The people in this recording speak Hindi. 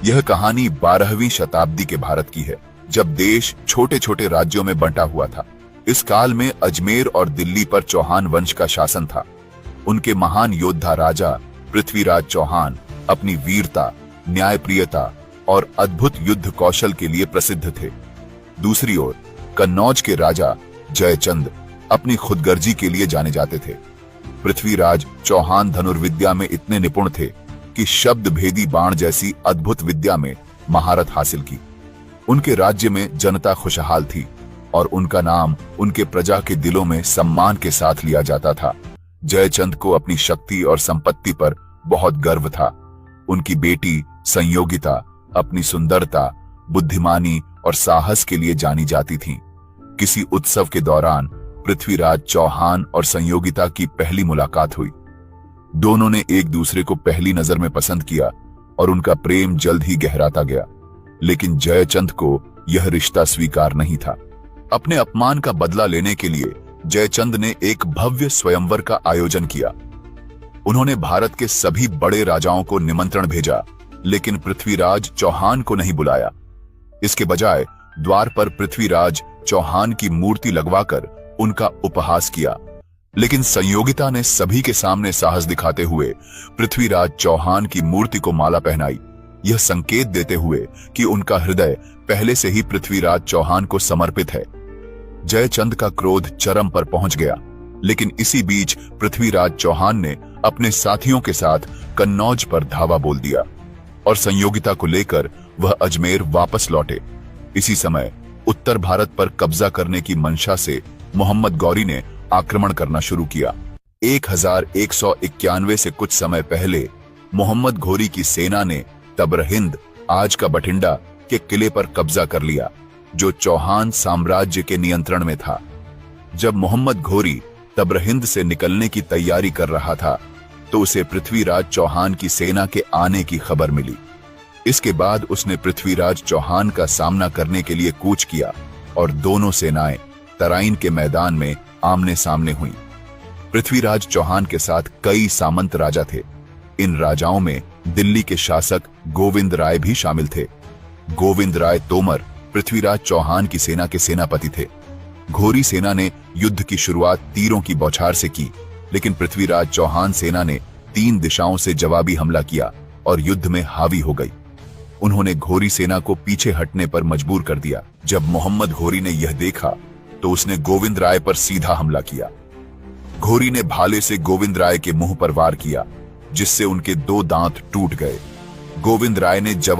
यह कहानी 12वीं शताब्दी के भारत की है, जब देश छोटे छोटे राज्यों में बंटा हुआ था। इस काल में अजमेर और दिल्ली पर चौहान वंश का शासन था। उनके महान योद्धा राजा पृथ्वीराज चौहान अपनी वीरता, न्यायप्रियता और अद्भुत युद्ध कौशल के लिए प्रसिद्ध थे। दूसरी ओर कन्नौज के राजा जयचंद अपनी खुदगर्जी के लिए जाने जाते थे। पृथ्वीराज चौहान धनुर्विद्या में इतने निपुण थे कि शब्द भेदी बाण जैसी अद्भुत विद्या में महारत हासिल की। उनके राज्य में जनता खुशहाल थी और उनका नाम उनके प्रजा के दिलों में सम्मान के साथ लिया जाता था। जयचंद को अपनी शक्ति और संपत्ति पर बहुत गर्व था। उनकी बेटी संयोगिता अपनी सुंदरता, बुद्धिमानी और साहस के लिए जानी जाती थी। किसी उत्सव के दौरान पृथ्वीराज चौहान और संयोगिता की पहली मुलाकात हुई। दोनों ने एक दूसरे को पहली नजर में पसंद किया और उनका प्रेम जल्द ही गहराता गया। लेकिन जयचंद को यह रिश्ता स्वीकार नहीं था। अपने अपमान का बदला लेने के लिए जयचंद ने एक भव्य स्वयंवर का आयोजन किया। उन्होंने भारत के सभी बड़े राजाओं को निमंत्रण भेजा, लेकिन पृथ्वीराज चौहान को नहीं बुलाया। इसके बजाय द्वार पर पृथ्वीराज चौहान की मूर्ति लगवाकर उनका उपहास किया। लेकिन संयोगिता ने सभी के सामने साहस दिखाते हुए पृथ्वीराज चौहान की मूर्ति को माला पहनाई, यह संकेत देते हुए कि उनका हृदय पहले से ही पृथ्वीराज चौहान को समर्पित है। जयचंद का क्रोध चरम पर पहुंच गया, लेकिन इसी बीच पृथ्वीराज चौहान ने अपने साथियों के साथ कन्नौज पर धावा बोल दिया और संयोगिता को लेकर वह अजमेर वापस लौटे। इसी समय उत्तर भारत पर कब्जा करने की मंशा से मोहम्मद गौरी ने आक्रमण करना शुरू किया। 1191 से कुछ समय पहले मोहम्मद घोरी की सेना ने तबरहिंद, आज का बठिंडा, के किले पर कब्जा कर लिया, जो चौहान साम्राज्य के नियंत्रण में था। जब मोहम्मद घोरी तबरहिंद से निकलने की तैयारी कर रहा था, तो उसे पृथ्वीराज चौहान की सेना के आने की खबर मिली। इसके बाद उसने पृथ्वीराज चौहान का सामना करने के लिए कूच किया और दोनों सेनाएं तराइन के मैदान में आमने सामने हुईं। पृथ्वीराज चौहान के साथ कई सामंत राजा थे। इन राजाओं में दिल्ली के शासक गोविंद राय भी शामिल थे। गोविंद राय तोमर पृथ्वीराज चौहान की सेना के सेनापति थे। घोरी सेना ने युद्ध की शुरुआत तीरों की बौछार से की, लेकिन पृथ्वीराज चौहान सेना ने 3 दिशाओं से जवाबी हमला किया और युद्ध में हावी हो गई। उन्होंने घोरी सेना को पीछे हटने पर मजबूर कर दिया। जब मोहम्मद घोरी ने यह देखा, तो उसने गोविंद राय पर सीधा हमला किया। घोरी ने भाले से गोविंद राय के मुंह पर वार किया, जिससे उनके 2 दांत टूट गए। गोविंद राय ने